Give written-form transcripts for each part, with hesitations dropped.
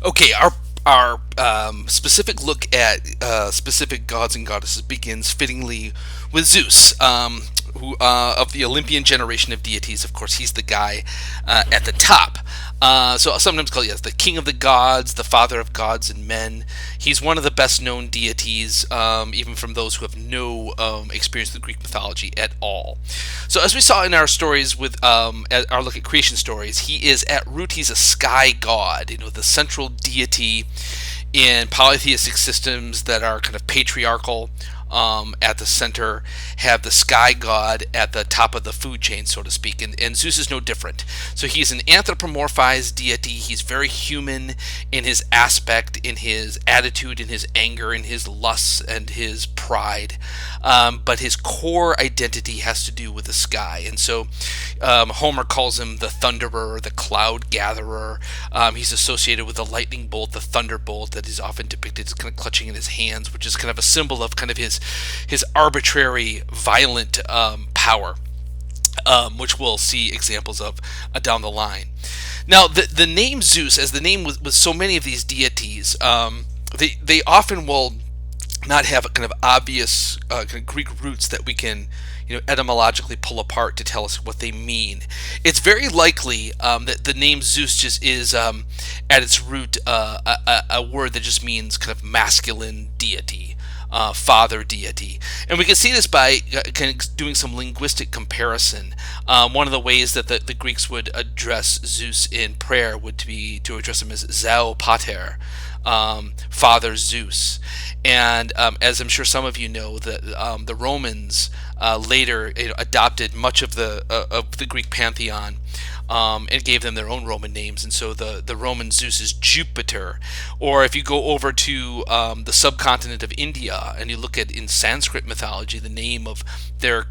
Okay, our specific look at specific gods and goddesses begins fittingly with Zeus, who of the Olympian generation of deities. Of course, he's the guy at the top. So sometimes called, yes, the king of the gods, the father of gods and men. He's one of the best known deities, even from those who have no experience with Greek mythology at all. So as we saw in our stories with our look at creation stories, he is at root, he's a sky god, the central deity in polytheistic systems that are kind of patriarchal. At the center, have the sky god at the top of the food chain, so to speak, and Zeus is no different. So he's an anthropomorphized deity. He's very human in his aspect, in his attitude, in his anger, in his lusts, and his pride. But his core identity has to do with the sky, and so Homer calls him the thunderer, the cloud gatherer. He's associated with the lightning bolt, the thunderbolt, that is often depicted as kind of clutching in his hands, which is kind of a symbol of kind of his arbitrary, violent power, which we'll see examples of down the line. Now, the name Zeus, as the name with so many of these deities, they often will not have a kind of obvious kind of Greek roots that we can, etymologically pull apart to tell us what they mean. It's very likely that the name Zeus just is, at its root, a word that just means kind of masculine deity. Father deity. And we can see this by kind of doing some linguistic comparison. One of the ways that the Greeks would address Zeus in prayer would be to address him as Zeu Pater, Father Zeus. And as I'm sure some of you know, the Romans later adopted much of the Greek pantheon, and gave them their own Roman names. And so the Roman Zeus is Jupiter. Or if you go over to the subcontinent of India and you look at in Sanskrit mythology, the name of their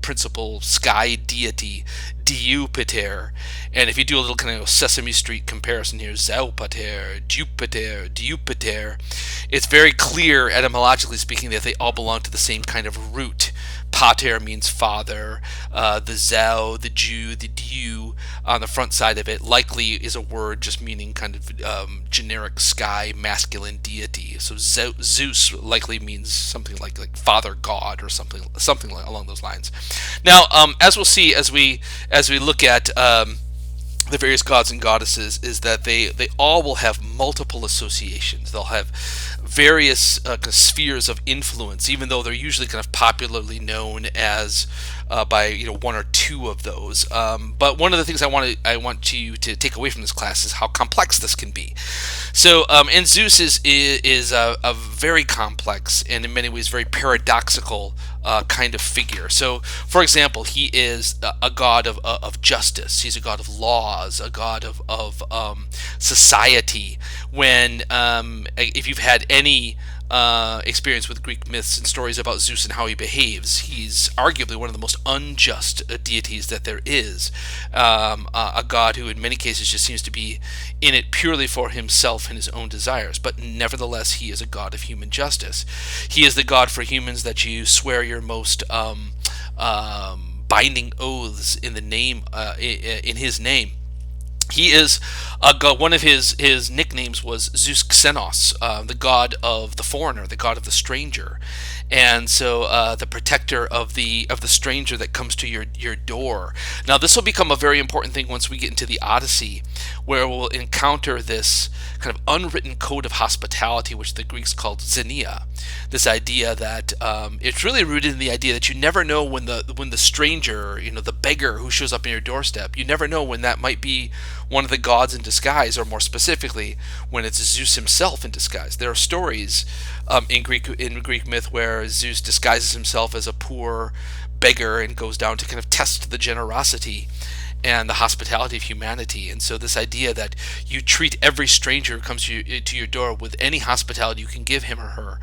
principal sky deity, Diupiter. And if you do a little kind of Sesame Street comparison here, Zaupater, Jupiter, Diupiter, it's very clear, etymologically speaking, that they all belong to the same kind of root. Pater means father. The Zau, the Jew, the Diu on the front side of it likely is a word just meaning kind of generic sky masculine deity. So Zeus likely means something like father god or something along those lines. Now, as we'll see as we look at the various gods and goddesses, is that they all will have multiple associations. They'll have various kind of spheres of influence, even though they're usually kind of popularly known as by one or two of those. But one of the things I want you to take away from this class is how complex this can be. So, and Zeus is a very complex and in many ways very paradoxical kind of figure. So, for example, he is a god of justice. He's a god of laws, a god of society. When if you've had any experience with Greek myths and stories about Zeus and how he behaves, he's arguably one of the most unjust deities that there is. A god who in many cases just seems to be in it purely for himself and his own desires, but nevertheless he is a god of human justice. He is the god for humans that you swear your most binding oaths in the name in his name. He is a god. One of his nicknames was Zeus Xenos, the god of the foreigner, the god of the stranger, and so the protector of the stranger that comes to your door. Now, this will become a very important thing once we get into the Odyssey, where we'll encounter this kind of unwritten code of hospitality, which the Greeks called xenia. This idea that it's really rooted in the idea that you never know when the stranger, the beggar who shows up in your doorstep, you never know when that might be one of the gods in disguise, or more specifically, when it's Zeus himself in disguise. There are stories in Greek myth where Zeus disguises himself as a poor beggar and goes down to kind of test the generosity and the hospitality of humanity. And so this idea that you treat every stranger who comes to your door with any hospitality you can give him or her,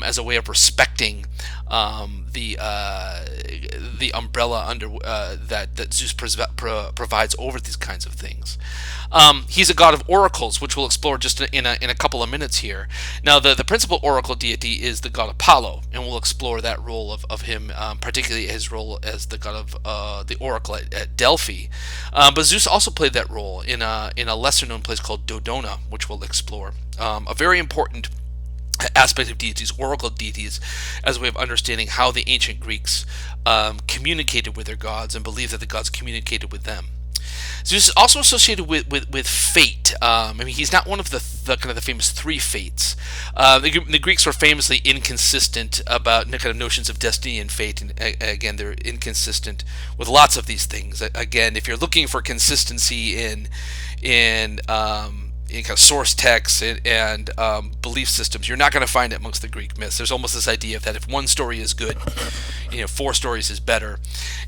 as a way of respecting the umbrella under that Zeus provides over these kinds of things. He's a god of oracles, which we'll explore just in a couple of minutes here. Now, the principal oracle deity is the god Apollo, and we'll explore that role of him, particularly his role as the god of the oracle at Delphi. But Zeus also played that role in a lesser known place called Dodona, which we'll explore. A very important aspect of deities, oracle deities, as a way of understanding how the ancient Greeks communicated with their gods and believed that the gods communicated with them. Zeus is also associated with fate. I mean, he's not one of the kind of the famous three fates. The Greeks were famously inconsistent about kind of notions of destiny and fate, and again, they're inconsistent with lots of these things. Again, if you're looking for consistency in kind of source texts and belief systems, you're not going to find it amongst the Greek myths. There's almost this idea that if one story is good, four stories is better,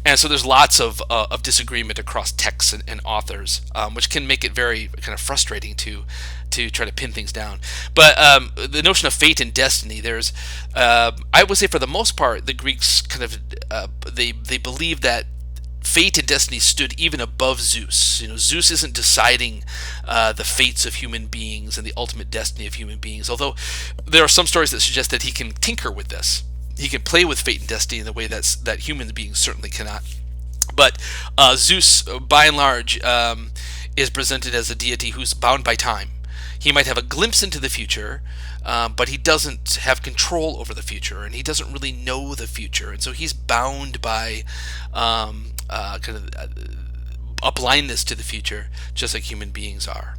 and so there's lots of disagreement across texts and authors, which can make it very kind of frustrating to try to pin things down. But the notion of fate and destiny, there's I would say for the most part, the Greeks kind of they believe that fate and destiny stood even above Zeus. Zeus isn't deciding the fates of human beings and the ultimate destiny of human beings, although there are some stories that suggest that he can tinker with this. He can play with fate and destiny in the way that human beings certainly cannot. But Zeus, by and large, is presented as a deity who's bound by time. He might have a glimpse into the future, but he doesn't have control over the future, and he doesn't really know the future, and so he's bound by kind of a blindness to the future, just like human beings are.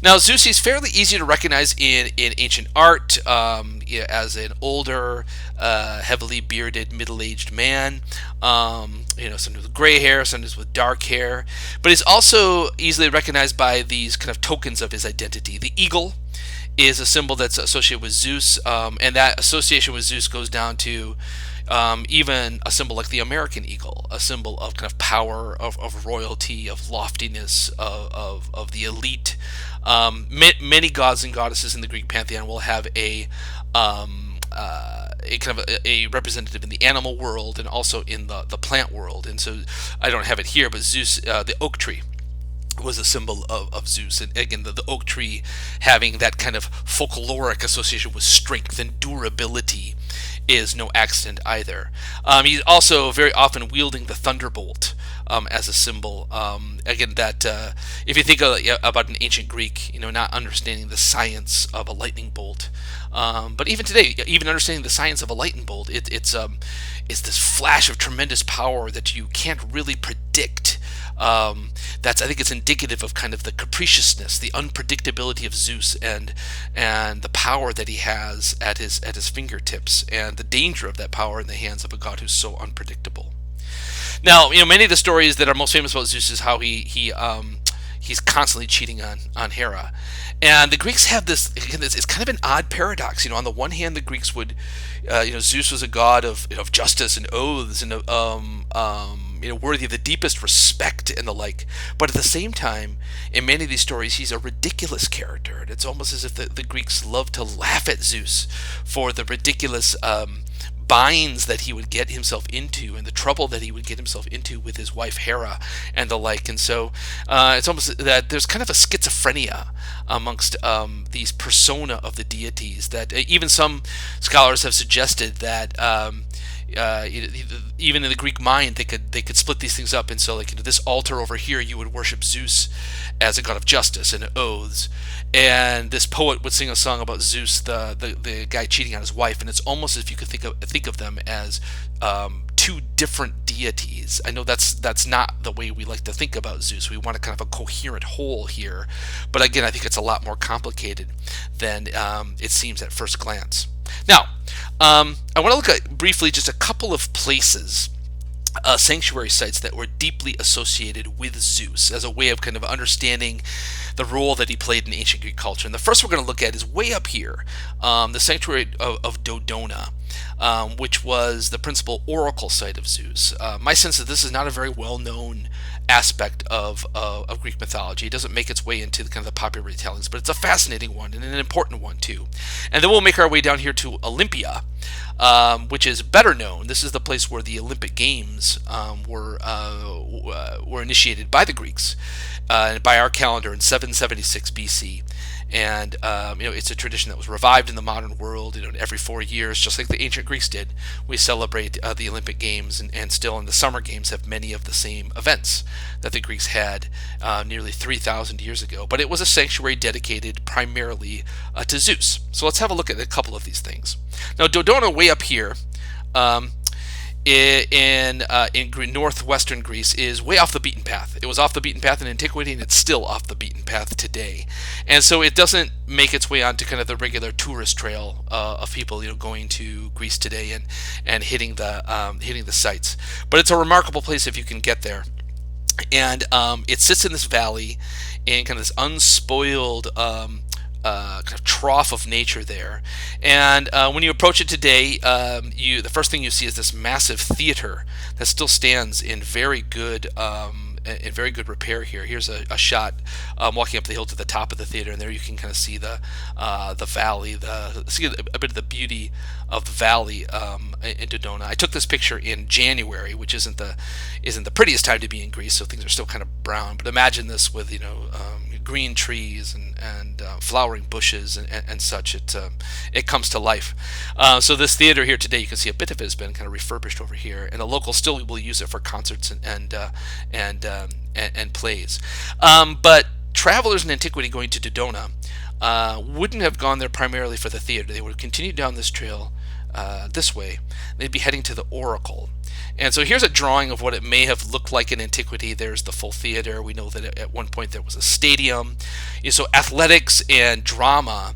Now, Zeus is fairly easy to recognize in ancient art as an older, heavily bearded, middle-aged man. Sometimes with gray hair, sometimes with dark hair. But he's also easily recognized by these kind of tokens of his identity. The eagle is a symbol that's associated with Zeus, and that association with Zeus goes down to even a symbol like the American eagle, a symbol of kind of power, of royalty, of loftiness, of the elite. Many gods and goddesses in the Greek pantheon will have a kind of a representative in the animal world and also in the plant world. And so I don't have it here, but Zeus, the oak tree, was a symbol of Zeus, and again the oak tree having that kind of folkloric association with strength and durability is no accident either. He's also very often wielding the thunderbolt as a symbol. Again, that if you think about an ancient Greek, not understanding the science of a lightning bolt, but even today, even understanding the science of a lightning bolt, it's this flash of tremendous power that you can't really predict. I think it's indicative of kind of the capriciousness, the unpredictability of Zeus, and the power that he has at his fingertips, and the danger of that power in the hands of a god who's so unpredictable. Now, many of the stories that are most famous about Zeus is how he's constantly cheating on Hera, and the Greeks have this. Again, it's kind of an odd paradox. On the one hand, the Greeks would, Zeus was a god of justice and oaths and worthy of the deepest respect and the like. But at the same time, in many of these stories, he's a ridiculous character, and it's almost as if the Greeks love to laugh at Zeus for the ridiculous binds that he would get himself into and the trouble that he would get himself into with his wife Hera and the like. And so it's almost that there's kind of a schizophrenia amongst these persona of the deities, that even some scholars have suggested that even in the Greek mind, they could split these things up. And so, like, this altar over here, you would worship Zeus as a god of justice and oaths, and this poet would sing a song about Zeus, the guy cheating on his wife. And it's almost as if you could think of them as two different deities. I know that's not the way we like to think about Zeus. We want a kind of a coherent whole here, but again, I think it's a lot more complicated than it seems at first glance. Now, I want to look at briefly just a couple of places, sanctuary sites that were deeply associated with Zeus as a way of kind of understanding the role that he played in ancient Greek culture. And the first we're going to look at is way up here, the sanctuary of Dodona, which was the principal oracle site of Zeus. My sense is this is not a very well-known aspect of Greek mythology. It doesn't make its way into the kind of the popular retellings, but it's a fascinating one and an important one too. And then we'll make our way down here to Olympia, which is better known. This is the place where the Olympic Games games were initiated by the Greeks by our calendar in 776 BC. And it's a tradition that was revived in the modern world. Every 4 years, just like the ancient Greeks did, we celebrate the Olympic Games, and still in the Summer Games have many of the same events that the Greeks had nearly 3,000 years ago. But it was a sanctuary dedicated primarily to Zeus. So let's have a look at a couple of these things. Now, Dodona, way up here, um, in northwestern Greece, is way off the beaten path. It was off the beaten path in antiquity, and it's still off the beaten path today. And so it doesn't make its way onto kind of the regular tourist trail of people going to Greece today and hitting the sites. But it's a remarkable place if you can get there. And it sits in this valley in kind of this unspoiled kind of trough of nature there. And when you approach it today, the first thing you see is this massive theater that still stands in very good repair here. Here's a shot walking up the hill to the top of the theater, and there you can kind of see the valley, see a bit of the beauty of the valley in Dodona. I took this picture in January, which isn't the prettiest time to be in Greece, so things are still kind of brown. But imagine this with green trees and flowering bushes and such. It comes to life. So this theater here today, you can see a bit of it has been kind of refurbished over here, and the locals still will use it for concerts and plays. But travelers in antiquity going to Dodona wouldn't have gone there primarily for the theater. They would have continued down this trail this way. They'd be heading to the Oracle. And so here's a drawing of what it may have looked like in antiquity. There's the full theater. We know that at one point there was a stadium. So athletics and drama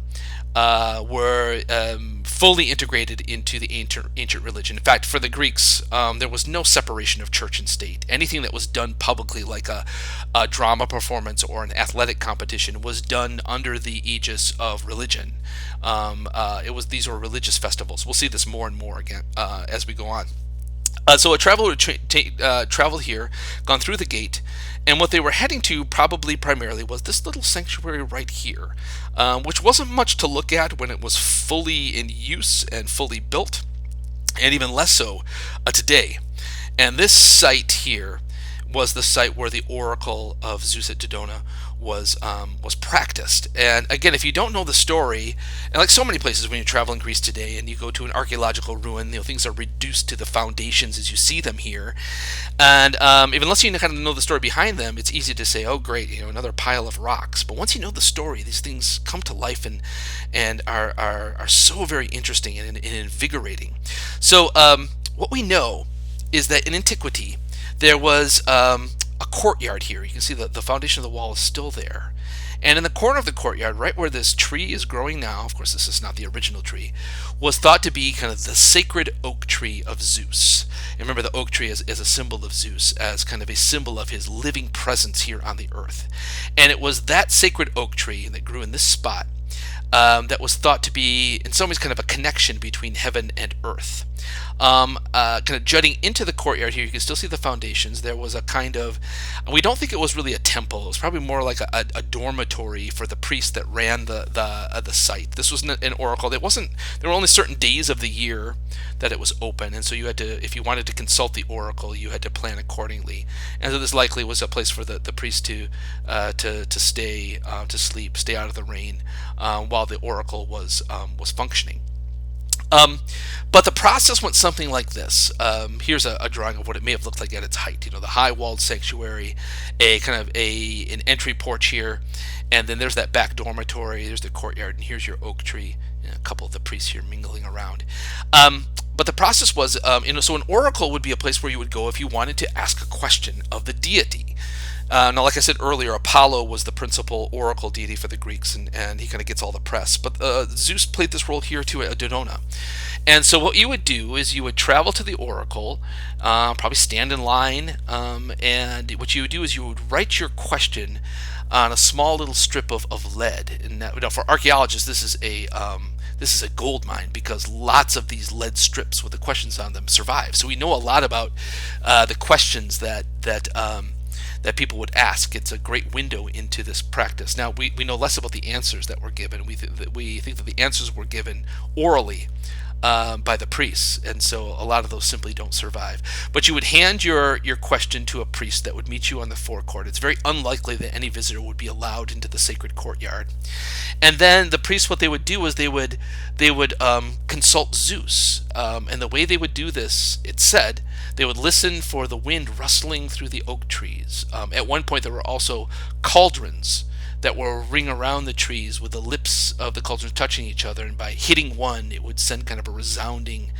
were fully integrated into the ancient religion. In fact, for the Greeks, there was no separation of church and state. Anything that was done publicly, like a drama performance or an athletic competition, was done under the aegis of religion. These were religious festivals. We'll see this more and more again as we go on. So a traveler would traveled here, gone through the gate, and what they were heading to probably primarily was this little sanctuary right here, which wasn't much to look at when it was fully in use and fully built, and even less so today. And this site here was the site where the oracle of Zeus at Dodona was practiced. And again, if you don't know the story, and like so many places when you travel in Greece today and you go to an archaeological ruin, things are reduced to the foundations as you see them here. And even unless you kind of know the story behind them, it's easy to say, oh great, another pile of rocks. But once you know the story, these things come to life and are so very interesting and invigorating. So what we know is that in antiquity, there was a courtyard here. You can see the foundation of the wall is still there. And in the corner of the courtyard, right where this tree is growing now, of course this is not the original tree, was thought to be kind of the sacred oak tree of Zeus. And remember, the oak tree is a symbol of Zeus, as kind of a symbol of his living presence here on the earth. And it was that sacred oak tree that grew in this spot that was thought to be, in some ways, kind of a connection between heaven and earth. Kind of jutting into the courtyard here, you can still see the foundations. There was a kind of, we don't think it was really a temple. It was probably more like a dormitory for the priests that ran the site. This was an oracle. There were only certain days of the year that it was open, and so you had to, if you wanted to consult the oracle, you had to plan accordingly. And so this likely was a place for the priest to stay, to sleep, stay out of the rain, while the oracle was functioning. But the process went something like this. Here's a drawing of what it may have looked like at its height. The high walled sanctuary, an entry porch here, and then there's that back dormitory. There's the courtyard, and here's your oak tree. A couple of the priests here mingling around. But the process was, so an oracle would be a place where you would go if you wanted to ask a question of the deity. Now, like I said earlier, Apollo was the principal oracle deity for the Greeks, and he kind of gets all the press. But Zeus played this role here too at Dodona. And so what you would do is you would travel to the oracle, probably stand in line, and what you would do is you would write your question on a small little strip of lead. And that, for archaeologists, this is a gold mine, because lots of these lead strips with the questions on them survive. So we know a lot about the questions that people would ask. It's a great window into this practice. Now, we know less about the answers that were given. We think that the answers were given orally by the priests, and so a lot of those simply don't survive. But you would hand your question to a priest that would meet you on the forecourt. It's very unlikely that any visitor would be allowed into the sacred courtyard. And then the priests, what they would do is they would consult Zeus, and the way they would do this, it said, they would listen for the wind rustling through the oak trees. At one point, there were also cauldrons that will ring around the trees with the lips of the cauldrons touching each other, and by hitting one, it would send kind of a resounding,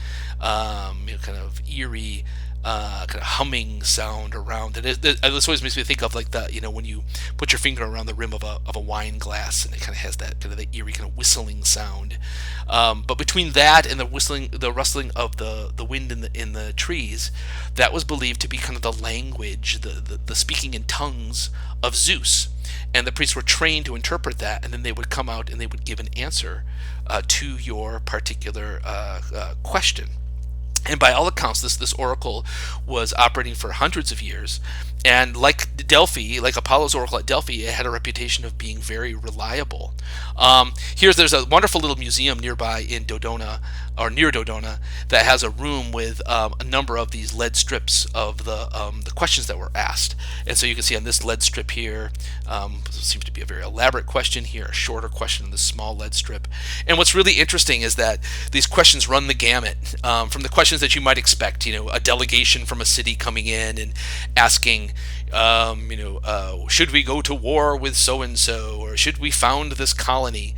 kind of eerie, kind of humming sound around. And this always makes me think of like when you put your finger around the rim of a wine glass, and it kind of has that kind of the eerie kind of whistling sound. But between that and the rustling of the wind in the trees, that was believed to be kind of the language, the speaking in tongues of Zeus. And the priests were trained to interpret that, and then they would come out and they would give an answer to your particular question. And by all accounts, this oracle was operating for hundreds of years, and like Delphi, like Apollo's oracle at Delphi, it had a reputation of being very reliable. There's a wonderful little museum nearby in Dodona, or near Dodona, that has a room with a number of these lead strips of the questions that were asked. And so you can see on this lead strip here, seems to be a very elaborate question here, a shorter question on this small lead strip. And what's really interesting is that these questions run the gamut, from the questions that you might expect, a delegation from a city coming in and asking, should we go to war with so and so, or should we found this colony?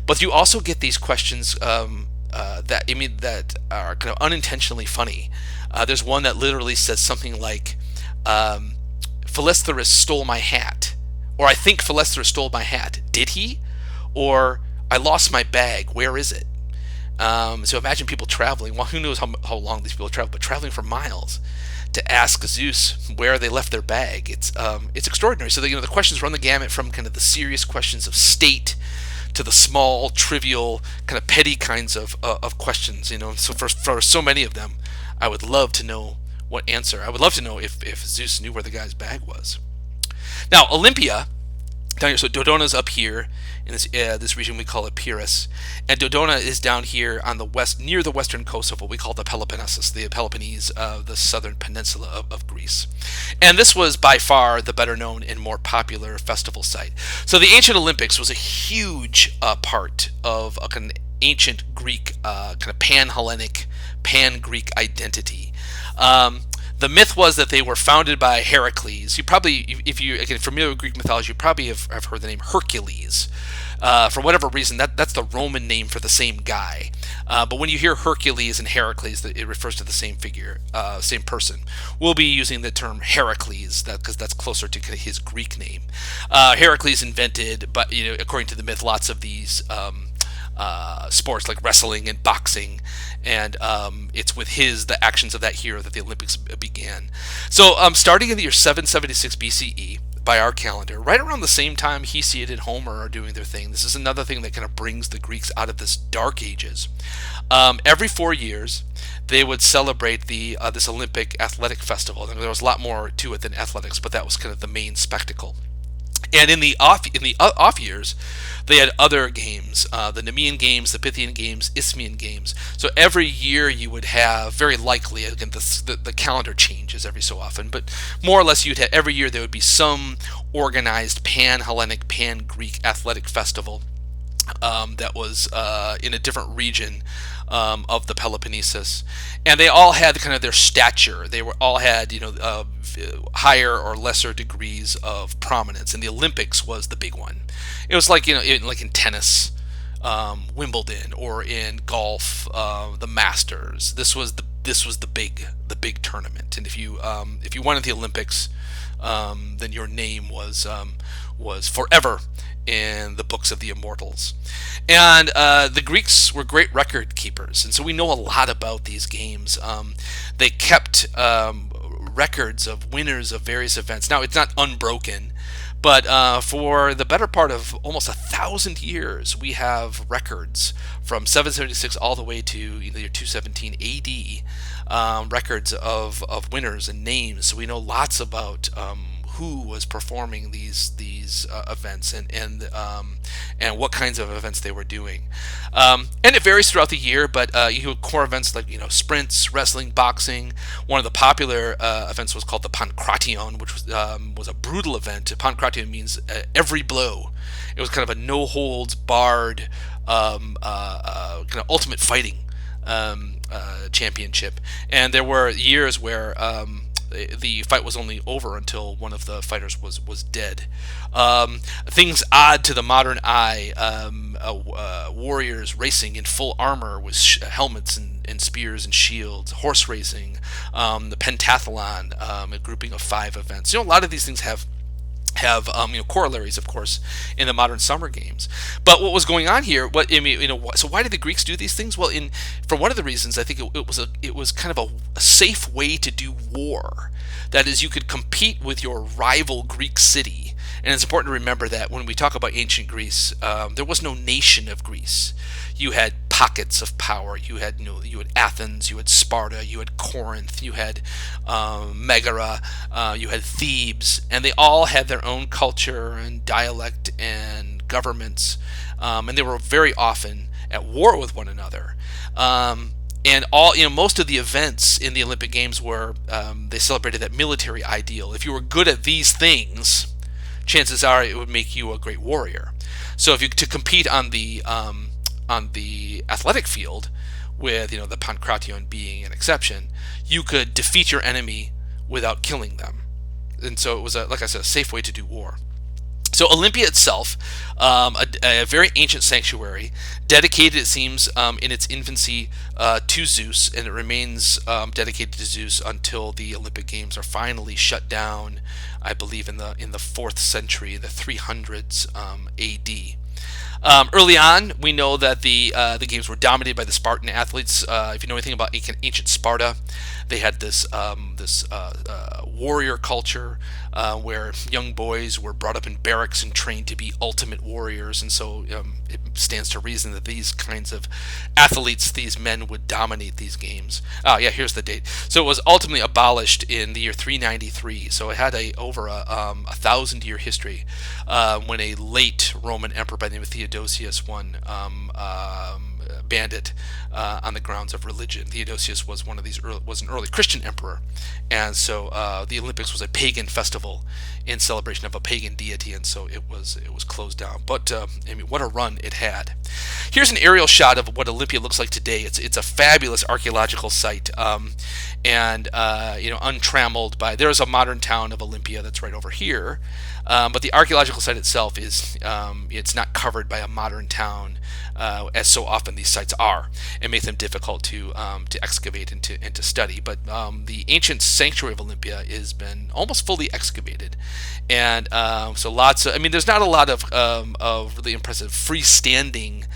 But you also get these questions that are kind of unintentionally funny. There's one that literally says something like, Philestheus stole my hat, or I think Philestheus stole my hat. Did he? Or I lost my bag. Where is it? So imagine people traveling. Well, who knows how long these people travel, but traveling for miles to ask Zeus where they left their bag. It's extraordinary. So the questions run the gamut from kind of the serious questions of state to the small, trivial, kind of petty kinds of questions. So for so many of them, I would love to know what answer. I would love to know if Zeus knew where the guy's bag was. Now, Olympia, down here, so Dodona's up here in this region we call it Pyrrhus, and Dodona is down here on the west, near the western coast of what we call the Peloponnesus, the Peloponnese, the southern peninsula of Greece. And this was by far the better known and more popular festival site. So the ancient Olympics was a huge part of a kind of ancient Greek, kind of pan-Hellenic, pan-Greek identity. The myth was that they were founded by Heracles. You probably, if you're again familiar with Greek mythology, you probably have heard the name Hercules. For whatever reason, that's the Roman name for the same guy. But when you hear Hercules and Heracles, it refers to the same figure, same person. We'll be using the term Heracles because that's closer to his Greek name. Heracles invented, but according to the myth, lots of these sports like wrestling and boxing, and it's with the actions of that hero that the Olympics began. So starting in the year 776 BCE, by our calendar, right around the same time Hesiod and Homer are doing their thing. This is another thing that kind of brings the Greeks out of this dark ages. Every 4 years, they would celebrate this Olympic athletic festival. There was a lot more to it than athletics, but that was kind of the main spectacle. And in the off years, they had other games, the Nemean games, the Pythian games, Isthmian games. So every year you would have, very likely, again, the calendar changes every so often, but more or less every year there would be some organized pan-Hellenic, pan-Greek athletic festival that was in a different region of the Peloponnesus, and they all had kind of their stature. They all had higher or lesser degrees of prominence, and the Olympics was the big one. It was like like in tennis, Wimbledon, or in golf, the Masters. This was the big tournament, and if you won at the Olympics, then your name was forever in the books of the immortals. And the Greeks were great record keepers, and so we know a lot about these games. They kept records of winners of various events. Now, it's not unbroken, but for the better part of almost 1,000 years, we have records from 776 all the way to the year 217 AD, records of winners and names. So we know lots about who was performing these events, and what kinds of events they were doing. And it varies throughout the year, but you have core events like sprints, wrestling, boxing. One of the popular events was called the Pankration, which was a brutal event. Pankration means every blow. It was kind of a no holds barred kind of ultimate fighting championship, and there were years where the fight was only over until one of the fighters was dead. Things odd to the modern eye: warriors racing in full armor with helmets and spears and shields, horse racing, the pentathlon, a grouping of 5 events. A lot of these things have corollaries, of course, in the modern summer games. But what was going on here? So why did the Greeks do these things? Well, for one of the reasons, I think it was kind of a safe way to do war. That is, you could compete with your rival Greek city. And it's important to remember that when we talk about ancient Greece, there was no nation of Greece. You had pockets of power. You had Athens, you had Sparta, you had Corinth, you had Megara, you had Thebes, and they all had their own culture and dialect and governments, and they were very often at war with one another. And most of the events in the Olympic Games were they celebrated that military ideal. If you were good at these things, chances are it would make you a great warrior. So to compete on the athletic field, with the Pankration being an exception, you could defeat your enemy without killing them, and so it was like I said, a safe way to do war. So Olympia itself, a very ancient sanctuary, dedicated, it seems, in its infancy to Zeus, and it remains dedicated to Zeus until the Olympic Games are finally shut down, I believe, in the 4th century, the 300s A.D. Early on, we know that the games were dominated by the Spartan athletes. If you know anything about ancient Sparta, they had this warrior culture where young boys were brought up in barracks and trained to be ultimate warriors, and so it stands to reason that these kinds of athletes, these men, would dominate these games. Yeah, here's the date. So it was ultimately abolished in the year 393. So it had over a 1,000-year history when a late Roman emperor by the name of Theodosius banned it on the grounds of religion. Theodosius was was an early Christian emperor, and so the Olympics was a pagan festival in celebration of a pagan deity, and so it was closed down. But what a run it had! Here's an aerial shot of what Olympia looks like today. It's a fabulous archaeological site, and untrammeled by. There's a modern town of Olympia that's right over here, but the archaeological site itself is it's not covered by a modern town, as so often these sites are, and make them difficult to excavate and to study. But the ancient sanctuary of Olympia has been almost fully excavated, and so lots of. There's not a lot of really impressive freestanding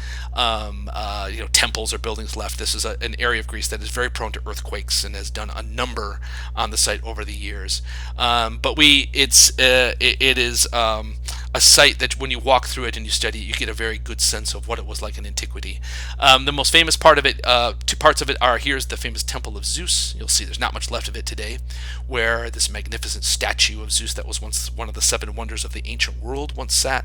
temples or buildings left. This is an area of Greece that is very prone to earthquakes and has done a number on the site over the years. But it is a site that when you walk through it and you study it, you get a very good sense of what it was like in antiquity. The most famous part of it, 2 parts of it are: here's the famous Temple of Zeus. You'll see there's not much left of it today, where this magnificent statue of Zeus that was once one of the 7 wonders of the ancient world once sat.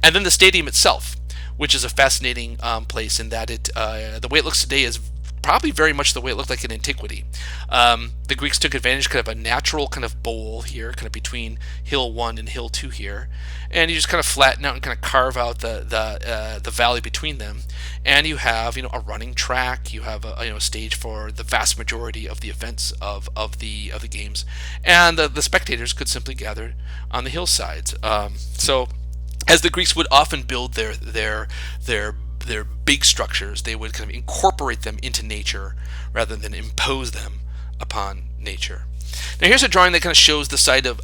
And then the stadium itself, which is a fascinating place in that the way it looks today is probably very much the way it looked like in antiquity. The Greeks took advantage kind of a natural kind of bowl here, kind of between hill 1 and hill 2 here, and you just kind of flatten out and kind of carve out the valley between them, and you have a running track. You have a stage for the vast majority of the events of the games, and the spectators could simply gather on the hillsides. So as the Greeks would often build their big structures, they would kind of incorporate them into nature rather than impose them upon nature. Now here's a drawing that kind of shows the site of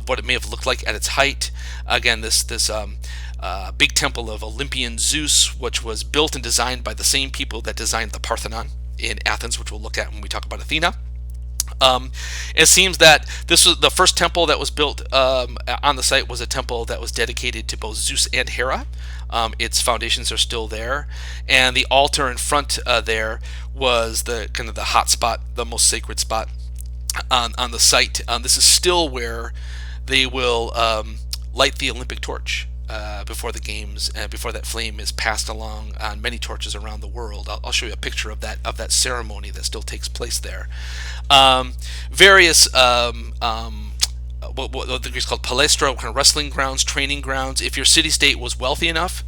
what it may have looked like at its height. Again, this big temple of Olympian Zeus, which was built and designed by the same people that designed the Parthenon in Athens, which we'll look at when we talk about Athena. It seems that this was the first temple that was built on the site was a temple that was dedicated to both Zeus and Hera. Its foundations are still there, and the altar in front there was the kind of the hot spot, the most sacred spot on the site. This is still where they will light the Olympic torch before the games, and before that flame is passed along on many torches around the world. I'll show you a picture of that ceremony that still takes place there. Various what the Greeks called palestra, kind of wrestling grounds, training grounds. If your city-state was wealthy enough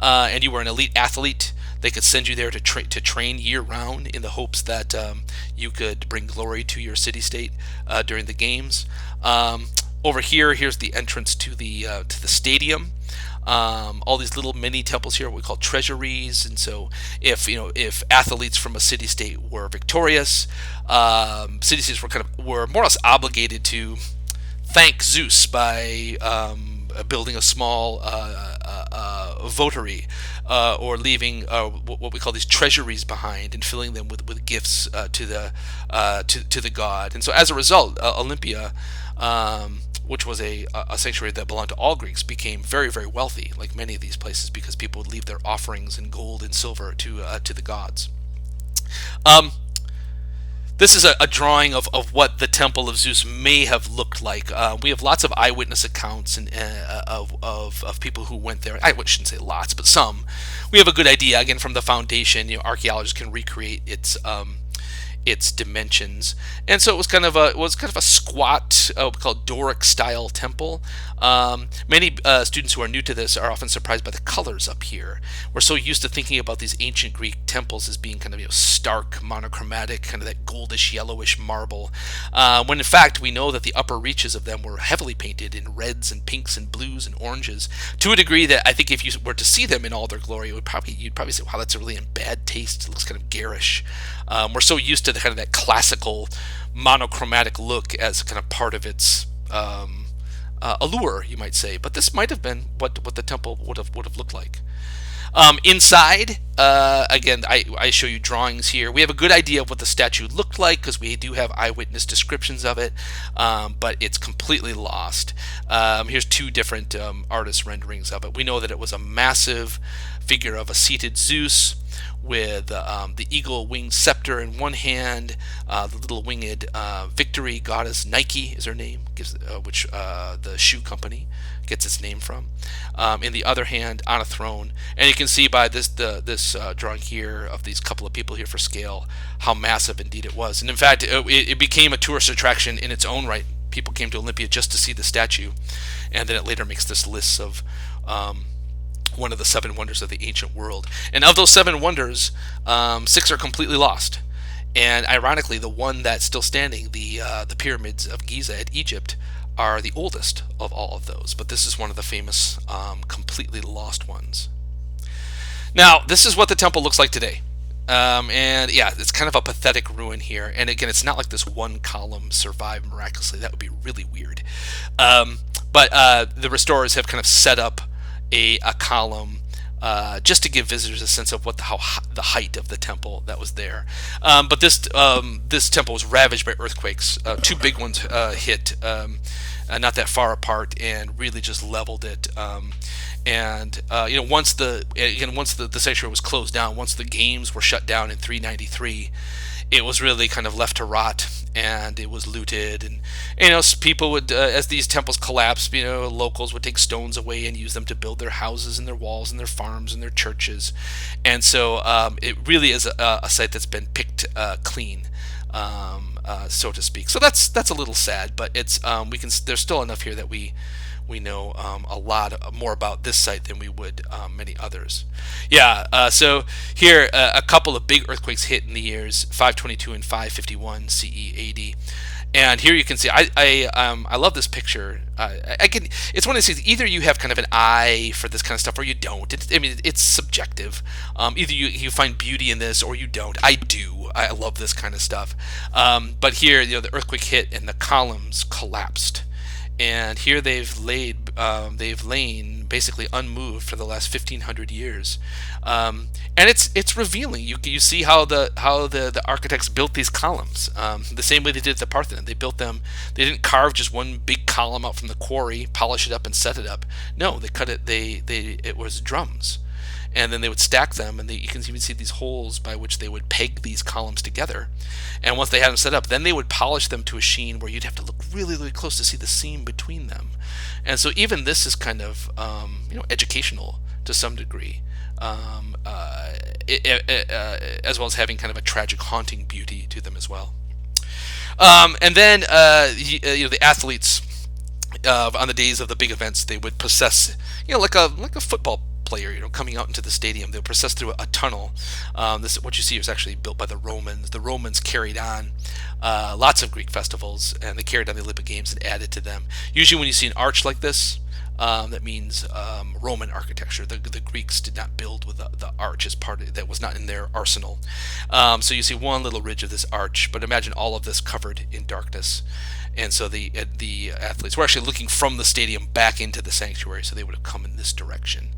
and you were an elite athlete, they could send you there to train year-round in the hopes that you could bring glory to your city-state during the games. Over here, here's the entrance to the stadium. All these little mini temples here, what we call treasuries. And so, if athletes from a city-state were victorious, city-states were more or less obligated to thank Zeus by building a small votary, or leaving what we call these treasuries behind and filling them with gifts to the god. And so as a result, Olympia, which was a sanctuary that belonged to all Greeks, became very, very wealthy, like many of these places, because people would leave their offerings in gold and silver to the gods. This is a drawing of what the Temple of Zeus may have looked like. We have lots of eyewitness accounts of people who went there. I shouldn't say lots, but some. We have a good idea, again, from the foundation. Archaeologists can recreate its dimensions, and so it was kind of a squat, what we call Doric style temple. Many students who are new to this are often surprised by the colors up here. We're so used to thinking about these ancient Greek temples as being kind of stark, monochromatic, kind of that goldish, yellowish marble, when in fact we know that the upper reaches of them were heavily painted in reds and pinks and blues and oranges, to a degree that I think if you were to see them in all their glory, you'd probably say, wow, that's really in bad taste. It looks kind of garish. We're so used to the kind of that classical monochromatic look as kind of part of its allure, you might say. But this might have been what the temple would have looked like. Inside, again, I show you drawings here. We have a good idea of what the statue looked like because we do have eyewitness descriptions of it, but it's completely lost. Here's two different artist renderings of it. We know that it was a massive figure of a seated Zeus with the eagle-winged scepter in one hand, the little winged victory goddess Nike is her name, which the shoe company gets its name from, in the other hand on a throne. And you can see by this drawing here of these couple of people here for scale how massive indeed it was. And in fact, it became a tourist attraction in its own right. People came to Olympia just to see the statue, and then it later makes this list of one of the 7 wonders of the ancient world. And of those 7 wonders, 6 are completely lost. And ironically, the one that's still standing, the pyramids of Giza at Egypt, are the oldest of all of those. But this is one of the famous completely lost ones. Now, this is what the temple looks like today. And yeah, it's kind of a pathetic ruin here. And again, it's not like this one column survived miraculously. That would be really weird. But the restorers have kind of set up a column just to give visitors a sense of the height of the temple that was there. But this temple was ravaged by earthquakes. 2 big ones hit not that far apart and really just leveled it. Once the sanctuary was closed down, once the games were shut down in 393, it was really kind of left to rot, and it was looted. And people would, as these temples collapsed, locals would take stones away and use them to build their houses and their walls and their farms and their churches. And so it really is a site that's been picked clean, so to speak. So that's a little sad, but it's there's still enough here that we know a lot more about this site than we would many others. Yeah, so here a couple of big earthquakes hit in the years 522 and 551 CE AD. And here you can see, I love this picture. It's one of these things, either you have kind of an eye for this kind of stuff or you don't. It's subjective. Either you find beauty in this or you don't. I do. I love this kind of stuff. But here, the earthquake hit and the columns collapsed. And here they've lain basically unmoved for the last 1,500 years, and it's revealing. You see how the architects built these columns, the same way they did at the Parthenon. They built them. They didn't carve just one big column out from the quarry, polish it up, and set it up. No, they cut it. It was drums. and then they would stack them, and you can even see these holes by which they would peg these columns together. And once they had them set up, then they would polish them to a sheen where you'd have to look really, really close to see the seam between them. And so even this is kind of educational to some degree, as well as having kind of a tragic, haunting beauty to them as well. And then the athletes on the days of the big events, they would process, like a football player, coming out into the stadium. They'll process through a tunnel. This what you see is actually built by the Romans. The Romans carried on lots of Greek festivals, and they carried on the Olympic Games and added to them. Usually, when you see an arch like this, that means Roman architecture. The Greeks did not build with the arch as part of that was not in their arsenal. So you see one little ridge of this arch, but imagine all of this covered in darkness. And so the athletes were actually looking from the stadium back into the sanctuary, so they would have come in this direction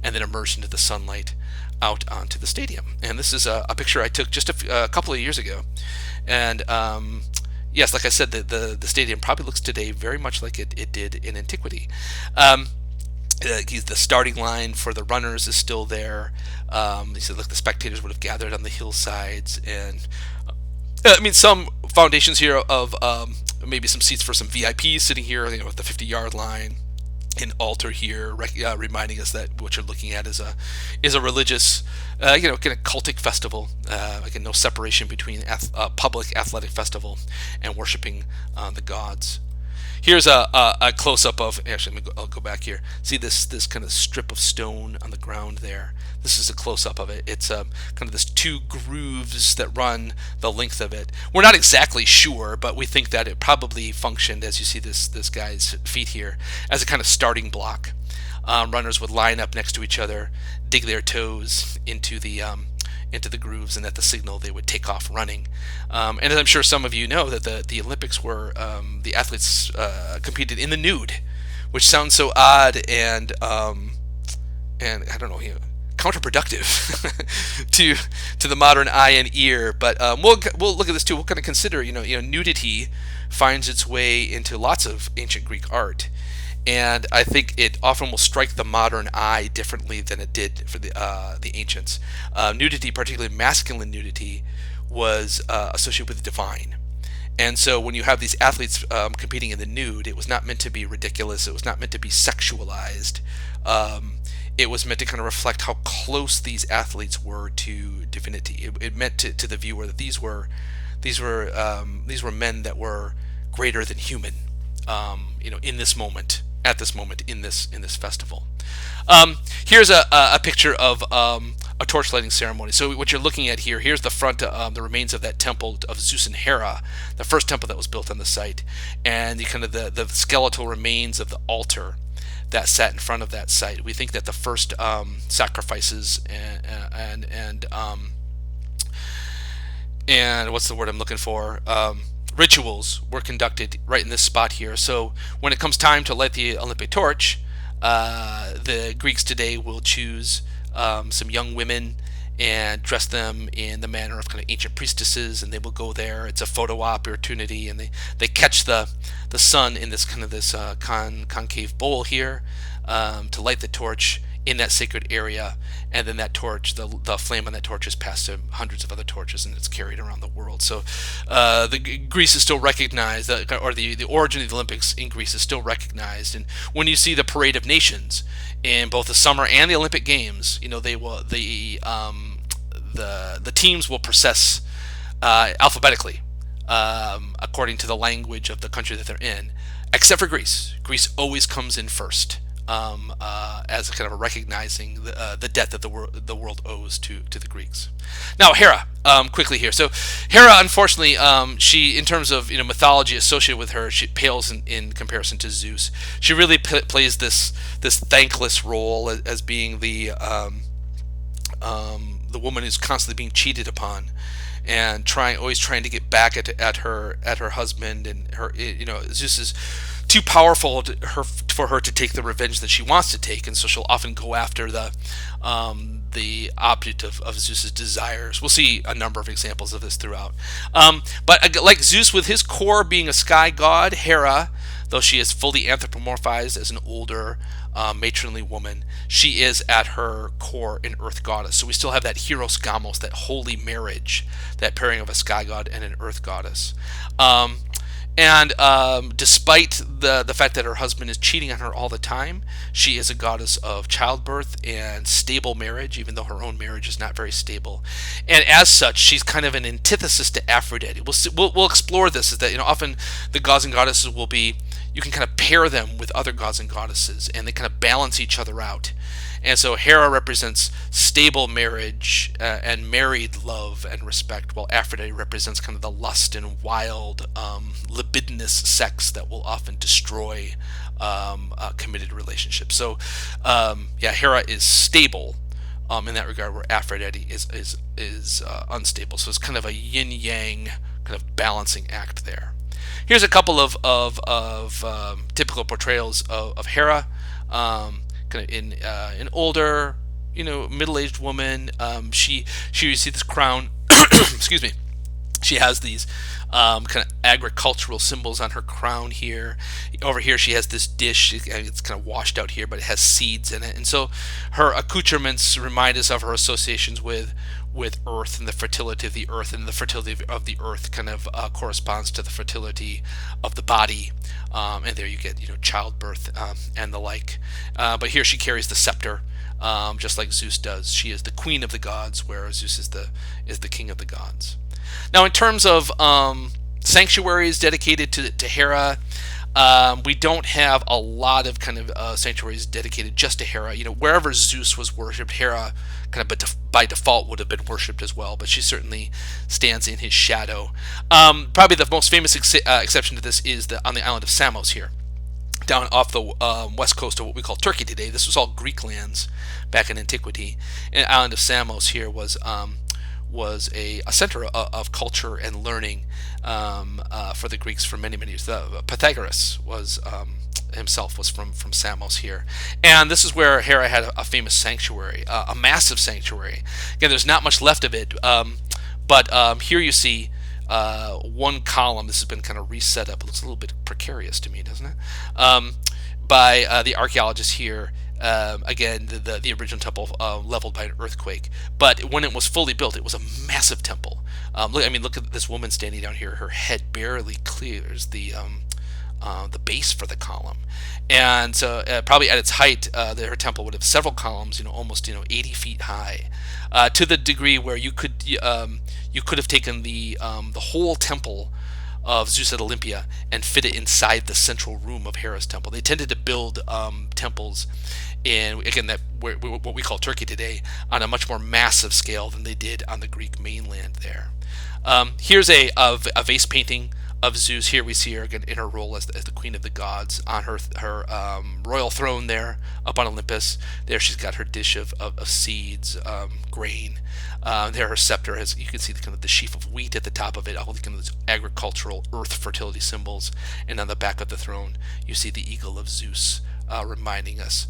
and then emerged into the sunlight out onto the stadium. And this is a picture I took just a couple of years ago. And yes, like I said, the stadium probably looks today very much like it did in antiquity. The starting line for the runners is still there. He said, look, the spectators would have gathered on the hillsides, and some foundations here of maybe some seats for some VIPs sitting here, at the 50-yard line. An altar here, reminding us that what you're looking at is a religious, kind of cultic festival. Again, no separation between public athletic festival and worshiping the gods. Here's a close-up of. Actually, I'll go back here. See this kind of strip of stone on the ground there. This is a close-up of it. It's kind of this two grooves that run the length of it. We're not exactly sure, but we think that it probably functioned, as you see this guy's feet here, as a kind of starting block. Runners would line up next to each other, dig their toes into the grooves, and at the signal they would take off running. And as I'm sure some of you know, that the Olympics were the athletes competed in the nude, which sounds so odd and I don't know, counterproductive to the modern eye and ear. But we'll look at this too. We'll kind of consider nudity finds its way into lots of ancient Greek art. And I think it often will strike the modern eye differently than it did for the ancients. Nudity, particularly masculine nudity, was associated with the divine. And so when you have these athletes competing in the nude, it was not meant to be ridiculous. It was not meant to be sexualized. It was meant to kind of reflect how close these athletes were to divinity. It meant to the viewer that these were men that were greater than human. In this moment, at this moment, in this festival. Here's a picture of a torch lighting ceremony. So what you're looking at here's the front, the remains of that temple of ZEUS and HERA, the first temple that was built on the site, and the skeletal remains of the altar that sat in front of that site. We think that the first sacrifices and what's the word I'm looking for? Rituals were conducted right in this spot here. So when it comes time to light the Olympic torch, the Greeks today will choose some young women and dress them in the manner of kind of ancient priestesses, and they will go there. It's a photo opportunity, and they catch the sun in this kind of this concave bowl here to light the torch in that sacred area, and then that torch, the flame on that torch is passed to hundreds of other torches, and it's carried around the world. So Greece is still recognized, or the origin of the Olympics in Greece is still recognized. And when you see the Parade of Nations in both the summer and the Olympic Games, they will the teams will process alphabetically according to the language of the country that they're in, except for Greece. Greece always comes in first. As a kind of a recognizing the debt that the world owes to the Greeks. Now Hera, quickly here. So Hera, unfortunately, she, in terms of mythology associated with her, she pales in comparison to Zeus. She really plays this thankless role as being the woman who's constantly being cheated upon, and always trying to get back at her husband, and her Zeus is too powerful for her to take the revenge that she wants to take, and so she'll often go after the object of Zeus's desires. We'll see a number of examples of this throughout. But like Zeus, with his core being a sky god, Hera, though she is fully anthropomorphized as an older matronly woman, she is at her core an earth goddess. So we still have that Hieros Gamos, that holy marriage, that pairing of a sky god and an earth goddess. And despite the fact that her husband is cheating on her all the time, she is a goddess of childbirth and stable marriage, even though her own marriage is not very stable. And as such, she's kind of an antithesis to Aphrodite. We'll explore this. Is that often the gods and goddesses will be, you can kind of pair them with other gods and goddesses, and they kind of balance each other out. And so Hera represents stable marriage and married love and respect, while Aphrodite represents kind of the lust and wild, libidinous sex that will often destroy committed relationships. So, yeah, Hera is stable in that regard, where Aphrodite is unstable. So it's kind of a yin yang kind of balancing act there. Here's a couple of typical portrayals of Hera. Kind of in an older, middle-aged woman. She you see this crown. Excuse me. She has these kind of agricultural symbols on her crown here. Over here, she has this dish. It's kind of washed out here, but it has seeds in it. And so her accoutrements remind us of her associations with earth and the fertility of the earth, and the fertility of the earth kind of corresponds to the fertility of the body. And there you get, childbirth and the like. But here she carries the scepter, just like Zeus does. She is the queen of the gods, whereas Zeus is the king of the gods. Now, in terms of sanctuaries dedicated to Hera, we don't have a lot of kind of sanctuaries dedicated just to Hera. Wherever Zeus was worshipped, Hera kind of by default would have been worshipped as well, but she certainly stands in his shadow. Probably the most famous exception to this is on the island of Samos here, down off the west coast of what we call Turkey today. This was all Greek lands back in antiquity. And the island of Samos here was a center of culture and learning for the Greeks for many, many years. Pythagoras himself was from Samos here. And this is where Hera had a famous sanctuary, a massive sanctuary. Again, there's not much left of it, but here you see one column. This has been kind of reset up. It looks a little bit precarious to me, doesn't it? By the archaeologists here. Again, the original temple leveled by an earthquake. But when it was fully built, it was a massive temple. Look at this woman standing down here. Her head barely clears the base for the column. And so probably at its height, her temple would have several columns, almost 80 feet high, to the degree where you could have taken the whole temple of Zeus at Olympia and fit it inside the central room of Hera's temple. They tended to build temples in, again, what we call Turkey today, on a much more massive scale than they did on the Greek mainland there. Here's a vase painting of Zeus. Here we see her again in her role as the queen of the gods on her royal throne there up on Olympus. There she's got her dish of seeds, grain. There her scepter has, you can see the sheaf of wheat at the top of it, all the kind of those agricultural earth fertility symbols. And on the back of the throne, you see the eagle of Zeus, reminding us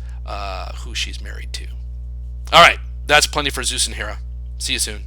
who she's married to. All right, that's plenty for Zeus and Hera. See you soon.